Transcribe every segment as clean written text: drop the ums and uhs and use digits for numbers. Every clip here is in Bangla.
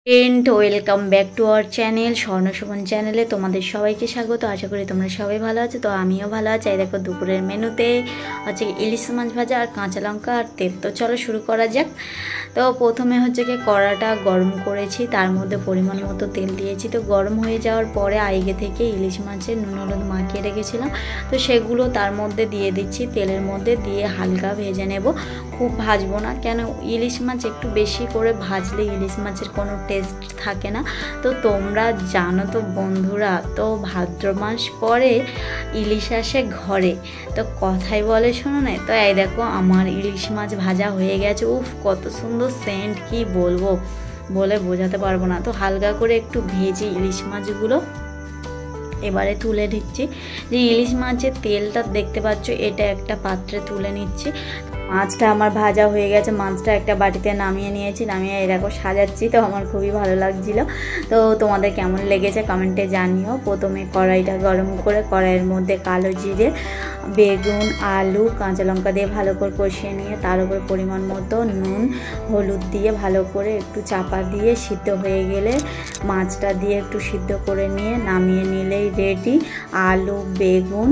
Welcome back to our channel Swarnashobhan চ্যানেলে তোমাদের সবাইকে স্বাগত। আশা করি তোমরা সবাই ভালো আছো। তো আমিও ভালো আছি। এই দেখো দুপুরের মেনুতে হচ্ছে ইলিশ মাছ ভাজা আর কাঁচা লঙ্কা আর তেল। তো চলো শুরু করা যাক। তো প্রথমে হচ্ছে কি কড়াটা গরম করেছি, তার মধ্যে পরিমাণ মতো তেল দিয়েছি। তো গরম হয়ে যাওয়ার পরে আগে থেকে ইলিশ মাছের নুন হলুদ মাখিয়ে রেখেছিলাম, তো সেগুলো তার মধ্যে দিয়ে দিচ্ছি। তেলের মধ্যে দিয়ে হালকা ভেজে নেব, খুব ভাজবো না, কেন ইলিশ মাছ একটু বেশি করে ভাজলে ইলিশ মাছের কোনো টেস্ট থাকে না। তো তোমরা জানো তো বন্ধুরা, তো ভাদ্র মাস পরে ইলিশ আসে ঘরে, তো কথাই বলে শোনো না। তো এই দেখো আমার ইলিশ মাছ ভাজা হয়ে গেছে। উফ, কত সুন্দর সেন্ট, কি বলবো, বলে বোঝাতে পারবো না। তো হালকা করে একটু ভেজে ইলিশ মাছগুলো এবারে তুলে নিচ্ছি। যে ইলিশ মাছের তেলটা দেখতে পাচ্ছ, এটা একটা পাত্রে তুলে নিচ্ছি। মাছটা আমার ভাজা হয়ে গেছে, মাছটা একটা বাটিতে নামিয়ে নিয়েছি, নামিয়ে এরকম সাজাচ্ছি। তো আমার খুবই ভালো লাগছিল। তো তোমাদের কেমন লেগেছে কমেন্টে জানিও। প্রথমে কড়াইটা গরম করে কড়াইয়ের মধ্যে কালো জিরে, বেগুন, আলু, কাঁচা লঙ্কা দিয়ে ভালো করে কষিয়ে নিয়ে তার উপর পরিমাণ মতো নুন হলুদ দিয়ে ভালো করে একটু চাপা দিয়ে সিদ্ধ হয়ে গেলে মাছটা দিয়ে একটু সিদ্ধ করে নিয়ে নামিয়ে নিলেই রেডি আলু, বেগুন,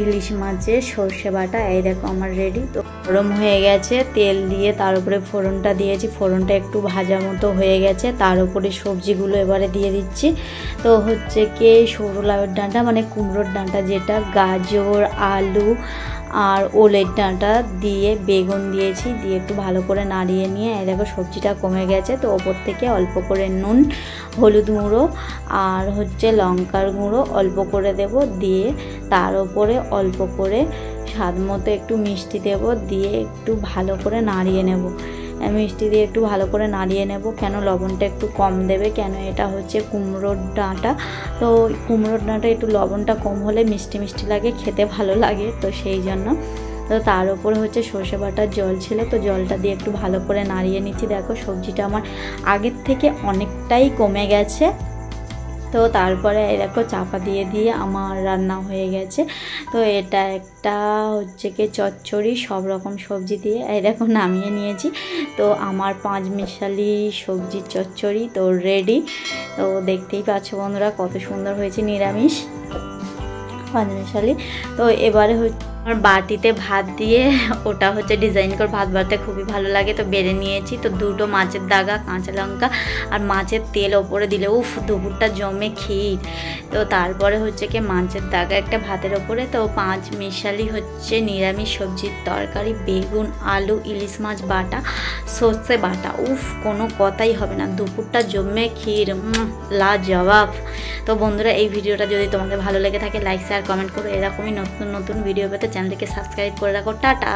ইলিশ মাছের সর্ষে বাটা। এই দেখো আমার রেডি। তো গরম হয়ে গেছে, তেল দিয়ে তার উপরে ফোড়নটা দিয়েছি। ফোড়নটা একটু ভাজা মতো হয়ে গেছে, তার উপরে সবজিগুলো এবারে দিয়ে দিচ্ছি। তো হচ্ছে কি সরু লাউয়ের ডাঁটা, মানে কুমড়োর ডাঁটা যেটা, গাজর, আলু আর ওলের ডাঁটা দিয়ে বেগুন দিয়েছি, দিয়ে একটু ভালো করে নাড়িয়ে নিয়ে এই দেখো সবজিটা কমে গেছে। তো ওপর থেকে অল্প করে নুন, হলুদ গুঁড়ো আর হচ্ছে লঙ্কার গুঁড়ো অল্প করে দেব, দিয়ে তার উপরে অল্প করে স্বাদ মতো একটু মিষ্টি দেব, দিয়ে একটু ভালো করে নাড়িয়ে নেব। মিষ্টি দিয়ে একটু ভালো করে নাড়িয়ে নেব, কেন লবণটা একটু কম দেবে, কেন এটা হচ্ছে কুমড়োর ডাঁটা। তো কুমড়োর ডাঁটা একটু লবণটা কম হলে মিষ্টি মিষ্টি লাগে, খেতে ভালো লাগে, তো সেই জন্য। তো তার উপরে হচ্ছে সর্ষে বাটার জল ছিল, তো জলটা দিয়ে একটু ভালো করে নাড়িয়ে নিচ্ছি। দেখো সবজিটা আমার আগের থেকে অনেকটাই কমে গেছে। তো তারপরে এই দেখো চাপা দিয়ে দিয়ে আমার রান্না হয়ে গেছে। তো এটা একটা হচ্ছে কি চচ্চড়ি, সব রকম সবজি দিয়ে এই দেখো নামিয়ে নিয়েছি। তো আমার 5 মিশালি সবজির চচ্চড়ি তো রেডি। তো দেখতেই পাচ্ছ বন্ধুরা কত সুন্দর হয়েছে, নিরামিষ 5 মিশালি। তো এবারে হচ্ছে আমার বাটিতে ভাত দিয়ে, ওটা হচ্ছে ডিজাইন করে ভাত বাড়তে খুবই ভালো লাগে, তো বেড়ে নিয়েছি। তো দুটো মাছের দাগা, কাঁচা লঙ্কা আর মাছের তেল ওপরে দিলে উফ, দুপুরটা জমে ক্ষীর। তো তারপরে হচ্ছে কি মাছের দাগা একটা ভাতের ওপরে। তো 5 মিশালি হচ্ছে নিরামিষ সবজির তরকারি, বেগুন, আলু, ইলিশ মাছ বাটা, সর্ষে বাটা, উফ কোনো কথাই হবে না, দুপুরটা জমে ক্ষীর, লাজবাব। তো বন্ধুরা এই ভিডিওটা যদি তোমাদের ভালো লেগে থাকে লাইক শেয়ার কমেন্ট করো। এরকমই নতুন নতুন ভিডিও পেতে চ্যানেলটিকে সাবস্ক্রাইব করে রাখো। টাটা।